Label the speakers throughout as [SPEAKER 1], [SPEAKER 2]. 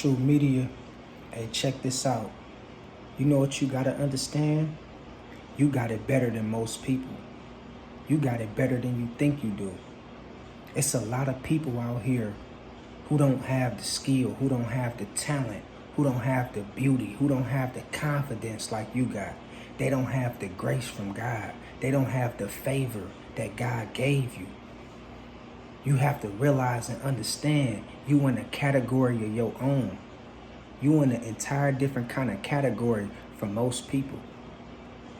[SPEAKER 1] social media. Hey, check this out. You know what you gotta understand? You got it better than most people. You got it better than you think you do. It's a lot of people out here who don't have the skill, who don't have the talent, who don't have the beauty, who don't have the confidence like you got. They don't have the grace from God. They don't have the favor that God gave you. You have to realize and understand you in a category of your own. You in an entire different kind of category from most people.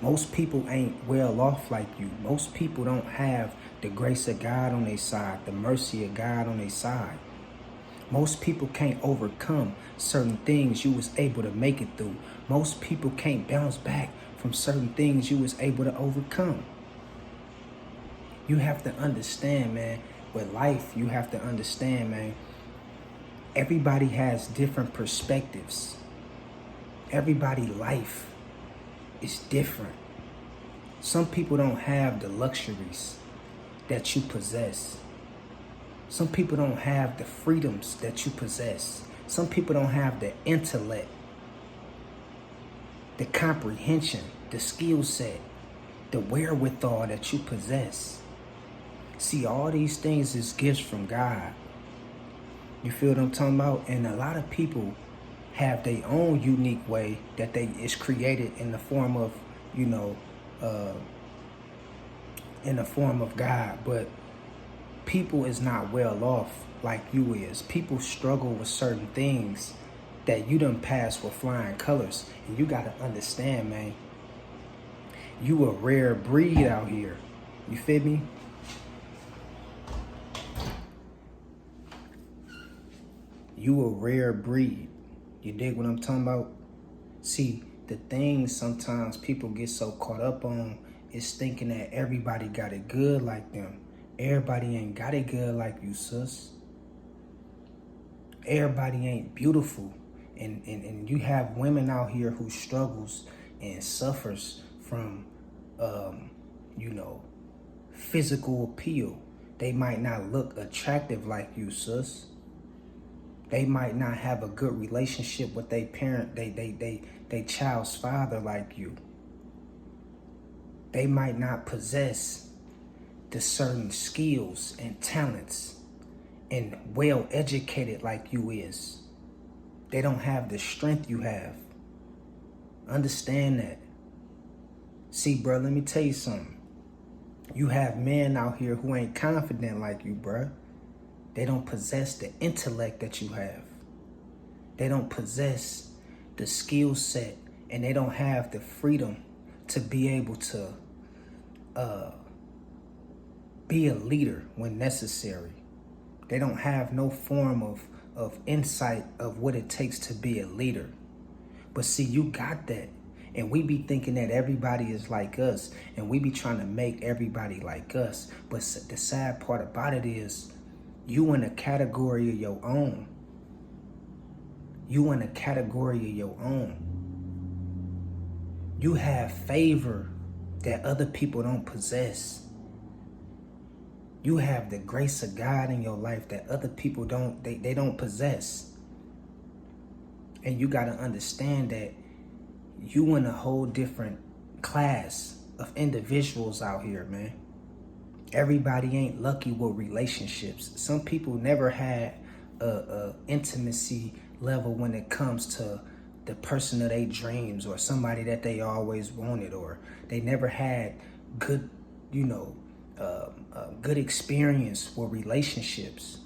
[SPEAKER 1] Most people ain't well off like you. Most people don't have the grace of God on their side, the mercy of God on their side. Most people can't overcome certain things you was able to make it through. Most people can't bounce back from certain things you was able to overcome. You have to understand, man, with life, you have to understand, man, everybody has different perspectives. Everybody's life is different. Some people don't have the luxuries that you possess. Some people don't have the freedoms that you possess. Some people don't have the intellect, the comprehension, the skill set, the wherewithal that you possess. See, all these things is gifts from God. You feel what I'm talking about? And a lot of people have their own unique way that is created in the form of, in the form of God. But people is not well off like you is. People struggle with certain things that you done pass with flying colors. And you got to understand, man, you a rare breed out here. You feel me? You a rare breed. You dig what I'm talking about? See, the things sometimes people get so caught up on is thinking that everybody got it good like them. Everybody ain't got it good like you, sis. Everybody ain't beautiful. And you have women out here who struggles and suffers from, physical appeal. They might not look attractive like you, sis. They might not have a good relationship with their parent, they child's father like you. They might not possess the certain skills and talents and well educated like you is. They don't have the strength you have. Understand that. See, bro, let me tell you something. You have men out here who ain't confident like you, bro. They don't possess the intellect that you have. They don't possess the skill set, and they don't have the freedom to be able to be a leader when necessary. They don't have no form of insight of what it takes to be a leader. But see, you got that. And we be thinking that everybody is like us, and we be trying to make everybody like us. But the sad part about it is, you in a category of your own. You in a category of your own. You have favor that other people don't possess. You have the grace of God in your life that other people don't, they don't possess. And you got to understand that you in a whole different class of individuals out here, man. Everybody ain't lucky with relationships. Some people never had a intimacy level when it comes to the person of their dreams or somebody that they always wanted, or they never had good, good experience with relationships.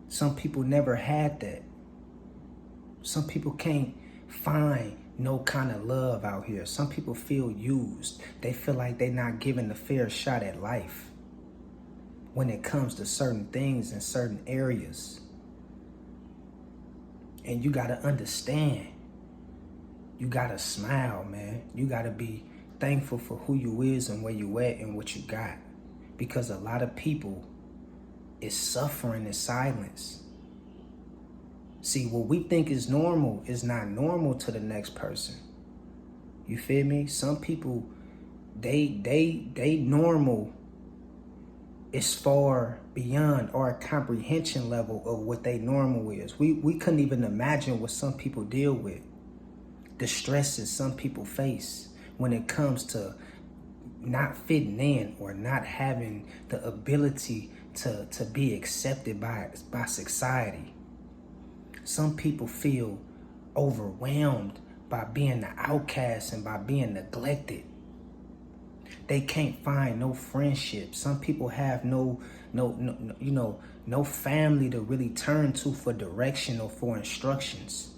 [SPEAKER 1] Some people never had that. Some people can't find no kind of love out here. Some people feel used. They feel like they're not given a fair shot at life when it comes to certain things in certain areas. And you got to understand. You got to smile, man. You got to be thankful for who you is and where you at and what you got. Because a lot of people is suffering in silence. See, what we think is normal is not normal to the next person. You feel me? Some people, they normal It's far beyond our comprehension level of what they normal is. We couldn't even imagine what some people deal with, the stresses some people face when it comes to not fitting in or not having the ability to be accepted by society. Some people feel overwhelmed by being the outcast and by being neglected. They can't find no friendship. Some people have no family to really turn to for direction or for instructions.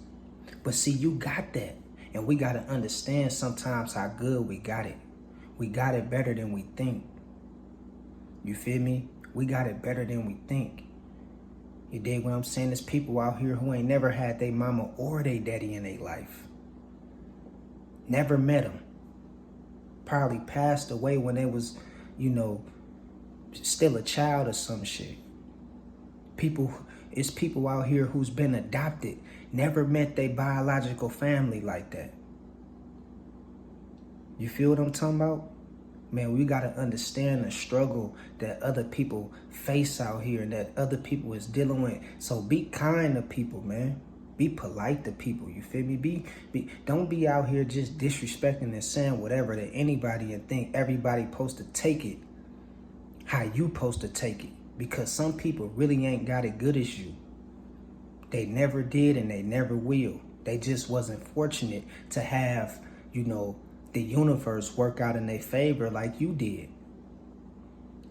[SPEAKER 1] But see, you got that. And we got to understand sometimes how good we got it. We got it better than we think. You feel me? We got it better than we think. You dig what I'm saying? There's people out here who ain't never had their mama or their daddy in their life. Never met them. Probably passed away when they was, still a child or some shit. It's people out here who's been adopted, never met their biological family like that. You feel what I'm talking about? Man, we gotta understand the struggle that other people face out here and that other people is dealing with. So be kind to people, man. Be polite to people, you feel me? Don't be out here just disrespecting and saying whatever to anybody and think everybody supposed to take it how you supposed to take it. Because some people really ain't got it good as you. They never did and they never will. They just wasn't fortunate to have, the universe work out in their favor like you did.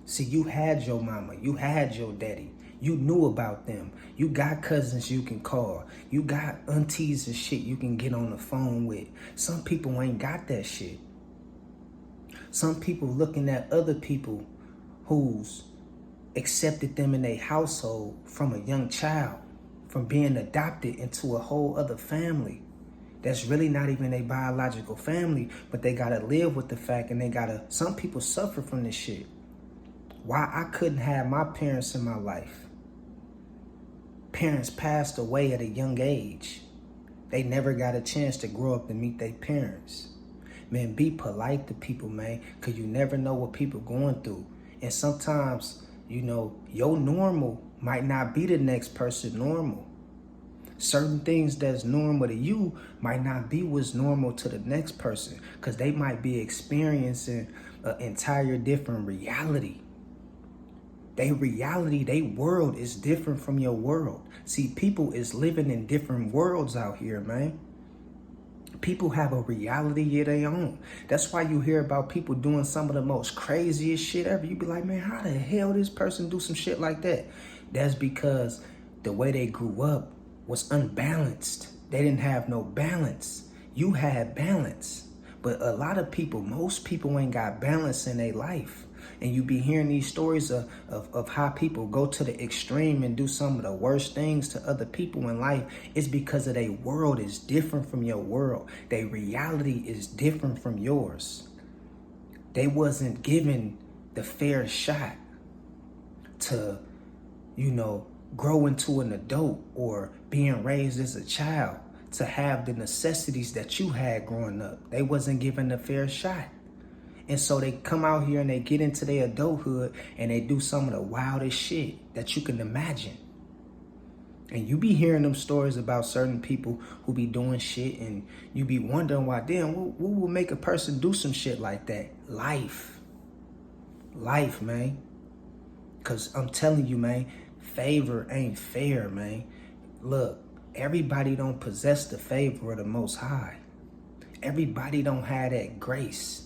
[SPEAKER 1] See, you had your mama, you had your daddy. You knew about them. You got cousins you can call. You got aunties and shit you can get on the phone with. Some people ain't got that shit. Some people looking at other people who's accepted them in their household from a young child, from being adopted into a whole other family that's really not even a biological family, but they gotta live with the fact and some people suffer from this shit. Why I couldn't have my parents in my life. Parents passed away at a young age. They never got a chance to grow up and meet their parents. Man, be polite to people, man, because you never know what people going through. And sometimes, your normal might not be the next person normal. Certain things that's normal to you might not be what's normal to the next person, because they might be experiencing an entire different reality. They world is different from your world. See, people is living in different worlds out here, man. People have a reality of their own. That's why you hear about people doing some of the most craziest shit ever. You be like, man, how the hell this person do some shit like that? That's because the way they grew up was unbalanced. They didn't have no balance. You had balance. But a lot of people, most people ain't got balance in their life. And you be hearing these stories of how people go to the extreme and do some of the worst things to other people in life. It's because of their world is different from your world. Their reality is different from yours. They wasn't given the fair shot to, grow into an adult or being raised as a child to have the necessities that you had growing up. They wasn't given the fair shot. And so they come out here and they get into their adulthood and they do some of the wildest shit that you can imagine. And you be hearing them stories about certain people who be doing shit and you be wondering why, damn, what will make a person do some shit like that? Life, man. Because I'm telling you, man, favor ain't fair, man. Look, everybody don't possess the favor of the Most High. Everybody don't have that grace.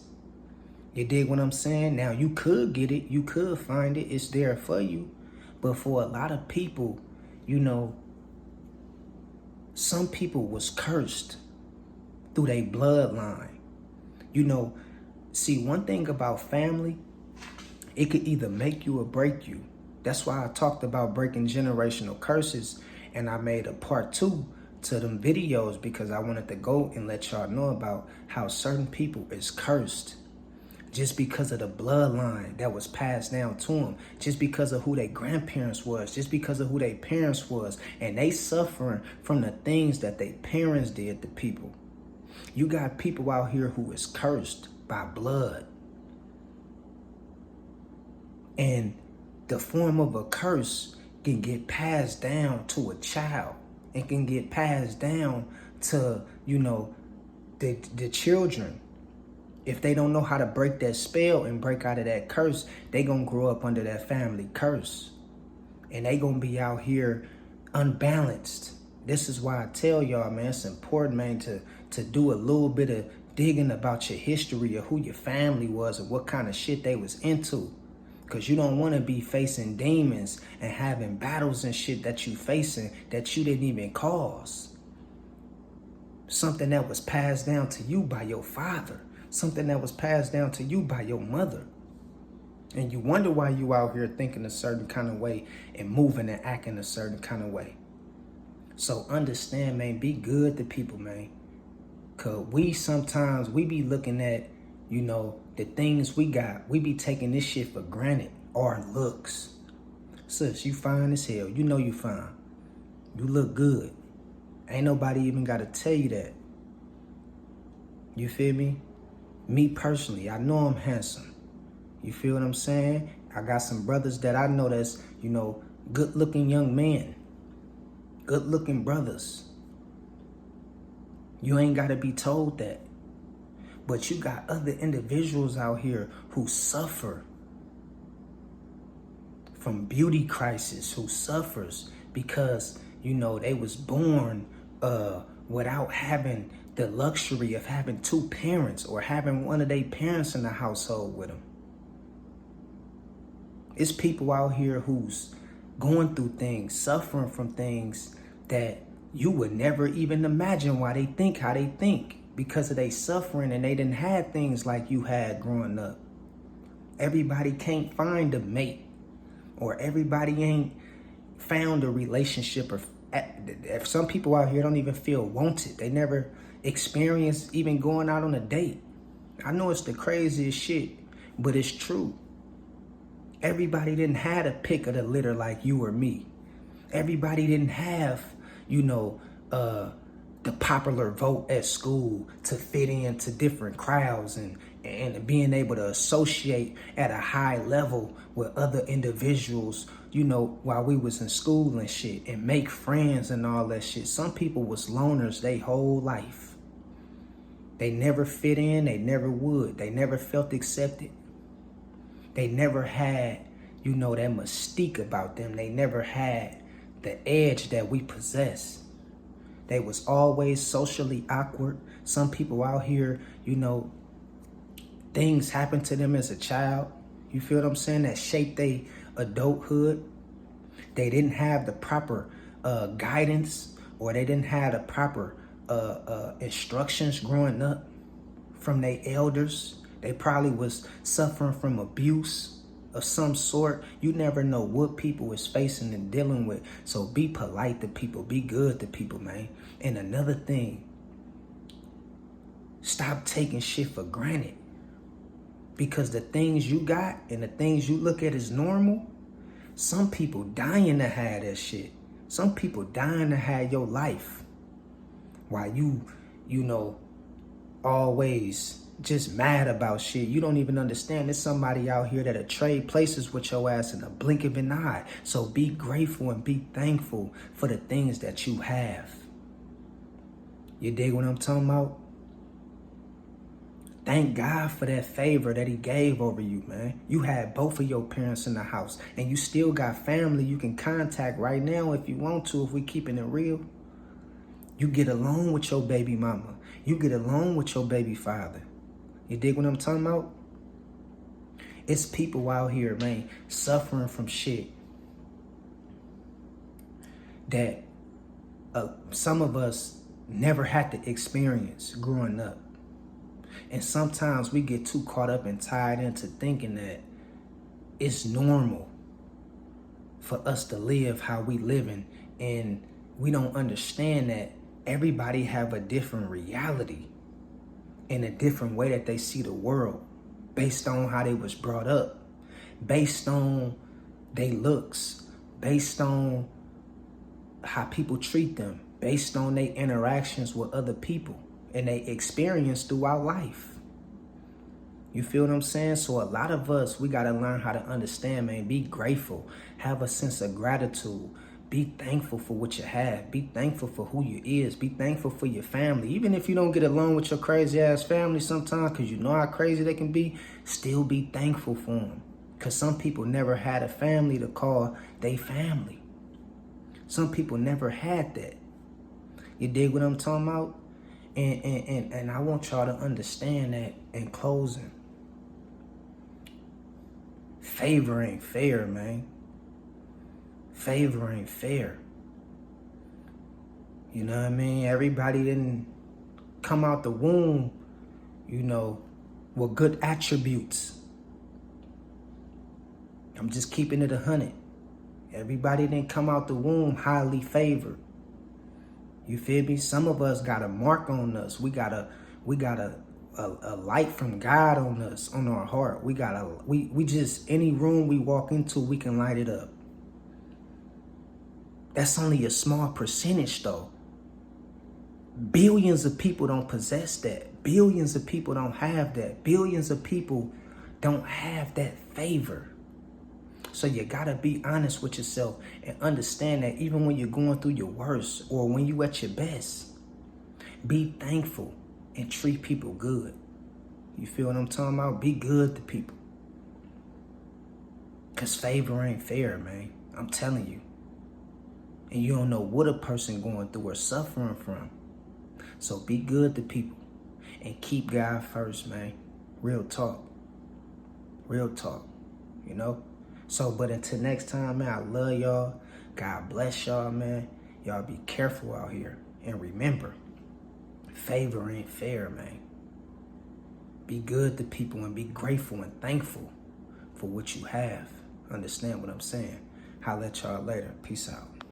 [SPEAKER 1] You dig what I'm saying? Now, you could get it. You could find it. It's there for you. But for a lot of people, some people was cursed through their bloodline. See, one thing about family, it could either make you or break you. That's why I talked about breaking generational curses, and I made a part 2 to them videos because I wanted to go and let y'all know about how certain people is cursed just because of the bloodline that was passed down to them, just because of who their grandparents was, just because of who their parents was, and they suffering from the things that their parents did to people. You got people out here who is cursed by blood. And the form of a curse can get passed down to a child. It can get passed down to, the children. If they don't know how to break that spell and break out of that curse, they gonna grow up under that family curse. And they gonna be out here unbalanced. This is why I tell y'all, man, it's important, man, to do a little bit of digging about your history of who your family was and what kind of shit they was into. Because you don't want to be facing demons and having battles and shit that you facing that you didn't even cause. Something that was passed down to you by your father. Something that was passed down to you by your mother. And you wonder why you out here thinking a certain kind of way and moving and acting a certain kind of way. So understand, man, be good to people, man. Because we be looking at, the things we got. We be taking this shit for granted. Our looks. Sis, you fine as hell. You know you fine. You look good. Ain't nobody even got to tell you that. You feel me? Me personally, I know I'm handsome. You feel what I'm saying? I got some brothers that I know that's, good looking young men. Good looking brothers. You ain't got to be told that. But you got other individuals out here who suffer from beauty crisis, who suffers because, they was born without having the luxury of having two parents or having one of their parents in the household with them. It's people out here who's going through things, suffering from things that you would never even imagine why they think how they think because of their suffering, and they didn't have things like you had growing up. Everybody can't find a mate, or everybody ain't found a relationship, or if some people out here don't even feel wanted. They never experienced even going out on a date. I know it's the craziest shit, but it's true. Everybody didn't have a pick of the litter like you or me. Everybody didn't have, the popular vote at school to fit into different crowds and being able to associate at a high level with other individuals, while we was in school and shit, and make friends and all that shit. Some people was loners their whole life. They never fit in, they never would. They never felt accepted. They never had, that mystique about them. They never had the edge that we possess. They was always socially awkward. Some people out here, things happened to them as a child. You feel what I'm saying? That shaped their adulthood. They didn't have the proper guidance, or they didn't have the proper instructions growing up from their elders. They probably was suffering from abuse of some sort. You never know what people is facing and dealing with. So be polite to people. Be good to people, man. And another thing, stop taking shit for granted. Because the things you got and the things you look at as normal, some people dying to have that shit. Some people dying to have your life. While you, always just mad about shit. You don't even understand. There's somebody out here that'll trade places with your ass in a blink of an eye. So be grateful and be thankful for the things that you have. You dig what I'm talking about? Thank God for that favor that he gave over you, man. You had both of your parents in the house, and you still got family you can contact right now if you want to, if we keeping it real. You get along with your baby mama. You get along with your baby father. You dig what I'm talking about? It's people out here, man, suffering from shit that some of us never had to experience growing up. And sometimes we get too caught up and tied into thinking that it's normal for us to live how we living, and we don't understand that everybody have a different reality and a different way that they see the world based on how they was brought up, based on their looks, based on how people treat them, based on their interactions with other people and their experience throughout life. You feel what I'm saying? So a lot of us, we got to learn how to understand, man. Be grateful. Have a sense of gratitude. Be thankful for what you have. Be thankful for who you is. Be thankful for your family. Even if you don't get along with your crazy ass family sometimes, because you know how crazy they can be, still be thankful for them. Because some people never had a family to call they family. Some people never had that. You dig what I'm talking about? And I want y'all to understand that in closing. Favor ain't fair, man. Favor ain't fair. You know what I mean? Everybody didn't come out the womb, you know, with good attributes. I'm just keeping it 100. Everybody didn't come out the womb highly favored. You feel me? Some of us got a mark on us. We got a light from God on us, on our heart. We just, any room we walk into, we can light it up. That's only a small percentage though. Billions of people don't possess that. Billions of people don't have that. Billions of people don't have that favor. So you gotta be honest with yourself and understand that even when you're going through your worst or when you at your best, be thankful and treat people good. You feel what I'm talking about? Be good to people. Cause favor ain't fair, man. I'm telling you. And you don't know what a person going through or suffering from. So be good to people and keep God first, man. Real talk. Real talk, you know? So, but until next time, man, I love y'all. God bless y'all, man. Y'all be careful out here. And remember, favor ain't fair, man. Be good to people and be grateful and thankful for what you have. Understand what I'm saying? Holla at y'all later. Peace out.